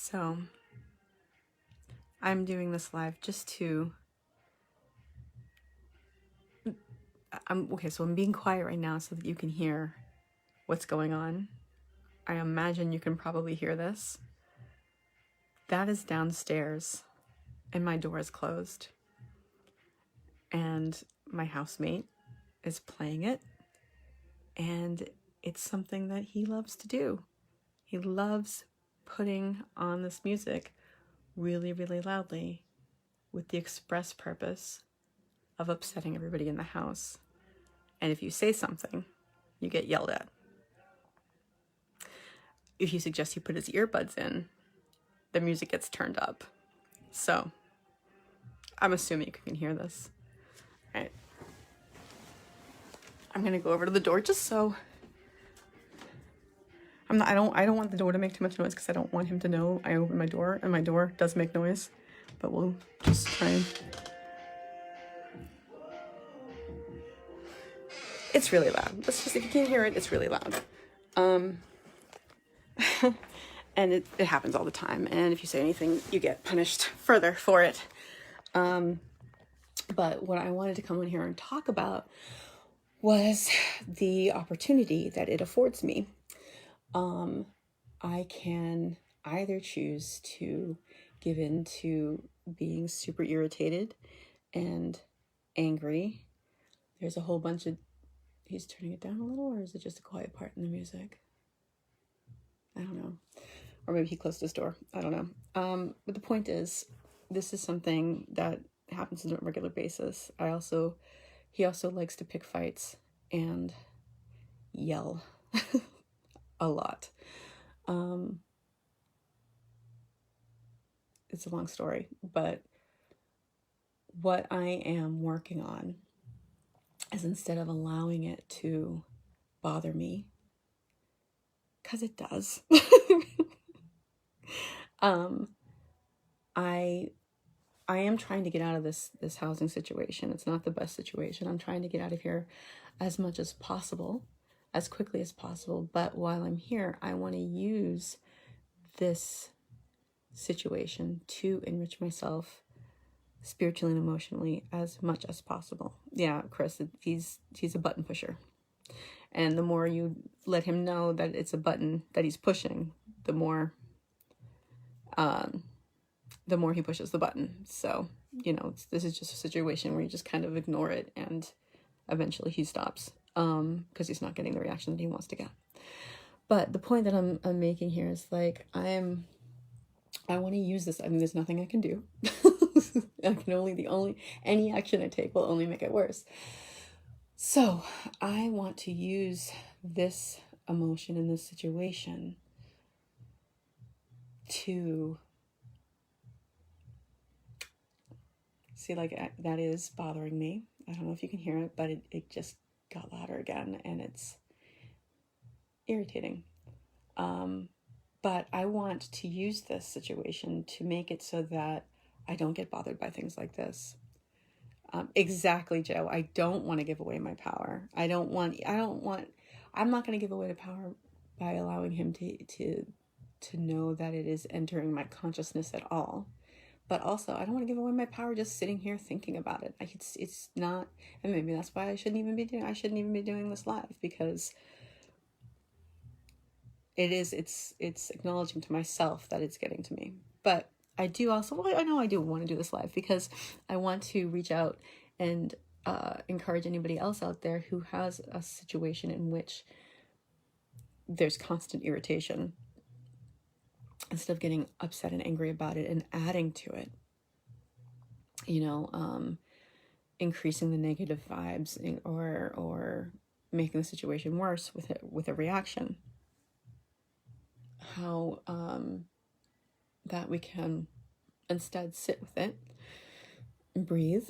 So I'm doing this live just to, so I'm being quiet right now so that you can hear what's going on. I imagine you can probably hear this. That is downstairs and my door is closed. And my housemate is playing it. And it's something that he loves to do. He loves putting on this music really, really loudly with the express purpose of upsetting everybody in the house. And if you say something, you get yelled at. If you suggest he put his earbuds in, the music gets turned up. So I'm assuming you can hear this. All right. I'm gonna go over to the door just so I don't want the door to make too much noise because I don't want him to know I opened my door, and my door does make noise. But we'll just try and... It's really loud. Let's just, if you can't hear it, it's really loud. And it happens all the time. And if you say anything, you get punished further for it. But what I wanted to come in here and talk about was the opportunity that it affords me. I can either choose to give in to being super irritated and angry. There's a whole bunch of... He's turning it down a little, or is it just a quiet part in the music? I don't know. Or maybe he closed his door. I don't know. But the point is, this is something that happens on a regular basis. He also likes to pick fights and yell a lot. It's a long story, but what I am working on is, instead of allowing it to bother me, because it does, I am trying to get out of this housing situation. It's not the best situation. I'm trying to get out of here as much as possible, as quickly as possible. But while I'm here, I want to use this situation to enrich myself spiritually and emotionally as much as possible. Yeah, Chris, he's a button pusher. And the more you let him know that it's a button that he's pushing, the more he pushes the button. So, this is just a situation where you just kind of ignore it, and eventually he stops because he's not getting the reaction that he wants to get. But the point that I'm making here is, like, I want to use this. I mean, there's nothing I can do. Any action I take will only make it worse. So I want to use this emotion in this situation to see, like, that is bothering me. I don't know if you can hear it, but it just got louder again, and it's irritating. But I want to use this situation to make it so that I don't get bothered by things like this. Exactly, Joe. I don't want to give away my power. I'm not going to give away the power by allowing him to know that it is entering my consciousness at all. But also, I don't want to give away my power just sitting here thinking about it. It's not, and maybe that's why I shouldn't even be doing this live, because it's acknowledging to myself that it's getting to me. But I do also, I know I do want to do this live because I want to reach out and encourage anybody else out there who has a situation in which there's constant irritation. Instead of getting upset and angry about it and adding to it, increasing the negative vibes or making the situation worse with a reaction. How that we can instead sit with it, breathe,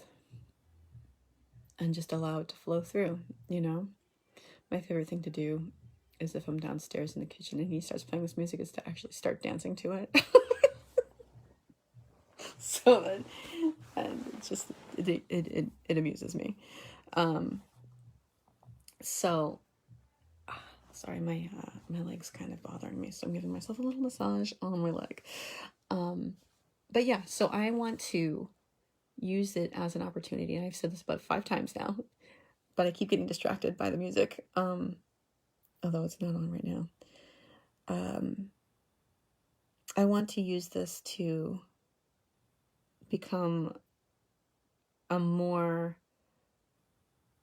and just allow it to flow through. My favorite thing to do is, if I'm downstairs in the kitchen and he starts playing this music, is to actually start dancing to it. So that, and it's just, it amuses me. So Sorry, my leg's kind of bothering me, so I'm giving myself a little massage on my leg. But yeah, so I want to use it as an opportunity, and I've said this about 5 times now, but I keep getting distracted by the music, although it's not on right now. I want to use this to become a more,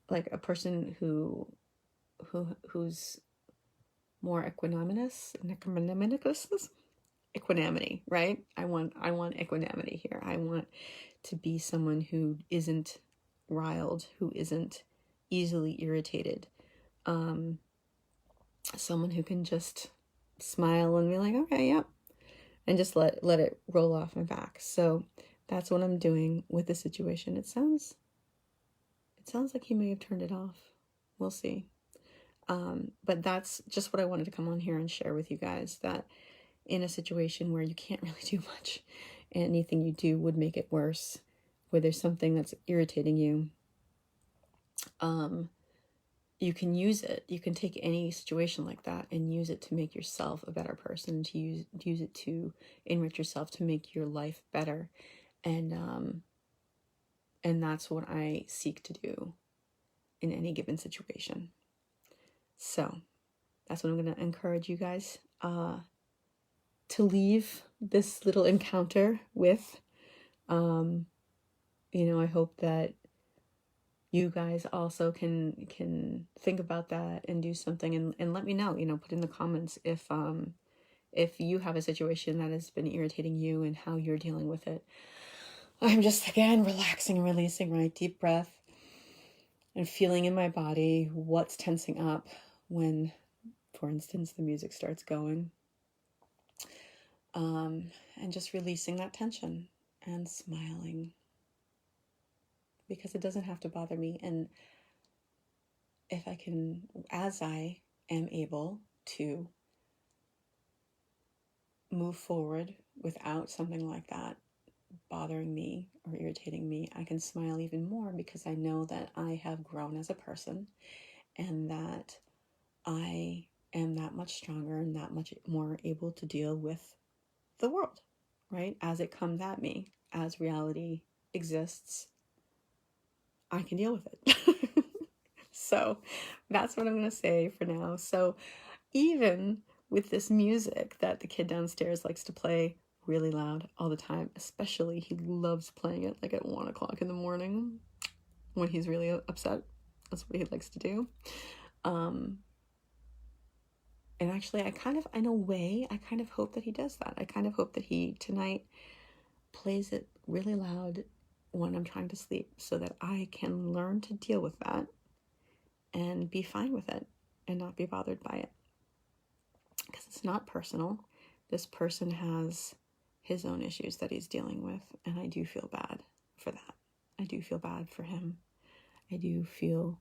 like, a person who's more equanimity, right? I want equanimity here. I want to be someone who isn't riled, who isn't easily irritated, someone who can just smile and be like, okay, yep, and just let it roll off my back. So that's what I'm doing with the situation. It sounds like he may have turned it off. We'll see. But that's just what I wanted to come on here and share with you guys, that in a situation where you can't really do much, and anything you do would make it worse, where there's something that's irritating you, you can use it. You can take any situation like that and use it to make yourself a better person, to use it to enrich yourself, to make your life better. And that's what I seek to do in any given situation. So that's what I'm going to encourage you guys to leave this little encounter with. I hope that you guys also can think about that and do something, and let me know, put in the comments if you have a situation that has been irritating you and how you're dealing with it. I'm just, again, relaxing and releasing, right? Deep breath and feeling in my body what's tensing up when, for instance, the music starts going. And just releasing that tension and smiling, because it doesn't have to bother me. And if I can, as I am able to move forward without something like that bothering me or irritating me, I can smile even more, because I know that I have grown as a person, and that I am that much stronger and that much more able to deal with the world, right? As it comes at me, as reality exists, I can deal with it. So that's what I'm going to say for now. So even with this music that the kid downstairs likes to play really loud all the time, especially he loves playing it like at 1 o'clock in the morning when he's really upset. That's what he likes to do. And actually, in a way, I kind of hope that he does that. I kind of hope that he tonight plays it really loud when I'm trying to sleep, so that I can learn to deal with that and be fine with it and not be bothered by it. Because it's not personal. This person has his own issues that he's dealing with, and I do feel bad for that. I do feel bad for him. I do feel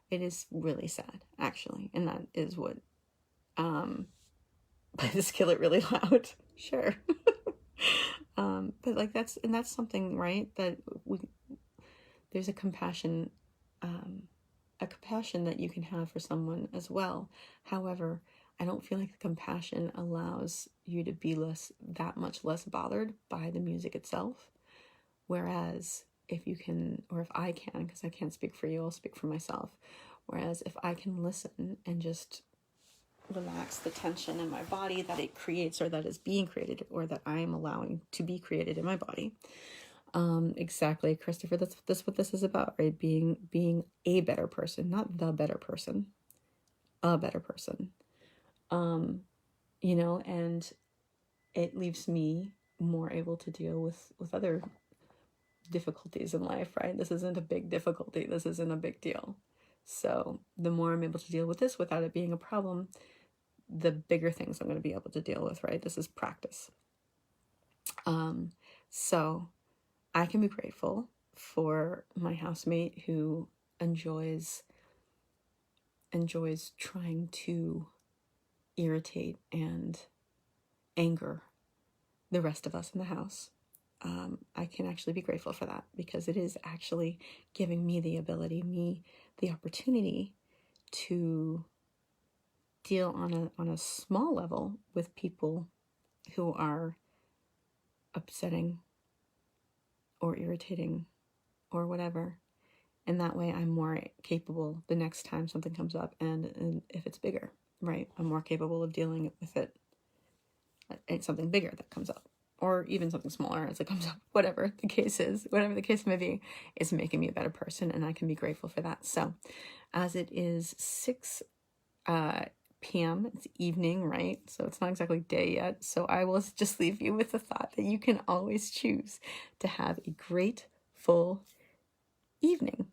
it is really sad, actually, and that is what play this kill it really loud. Sure. But like that's something, right? That there's a compassion that you can have for someone as well. However, I don't feel like the compassion allows you to be that much less bothered by the music itself. Whereas if you can, or if I can, because I can't speak for you, I'll speak for myself. Whereas if I can listen and just relax the tension in my body that it creates, or that is being created, or that I am allowing to be created in my body. Exactly, Christopher, that's what this is about, right? Being a better person, not the better person, a better person. And it leaves me more able to deal with other difficulties in life, right? This isn't a big difficulty. This isn't a big deal. So the more I'm able to deal with this without it being a problem, the bigger things I'm going to be able to deal with, right? This is practice. So I can be grateful for my housemate who enjoys trying to irritate and anger the rest of us in the house. I can actually be grateful for that, because it is actually giving me the opportunity to deal on a small level with people who are upsetting or irritating or whatever. And that way I'm more capable the next time something comes up, and if it's bigger, right? I'm more capable of dealing with it. It's something bigger that comes up, or even something smaller as it comes up, whatever the case is, whatever the case may be, is making me a better person, and I can be grateful for that. So as it is 6 p.m., it's evening, right? So it's not exactly day yet. So I will just leave you with the thought that you can always choose to have a great, full evening.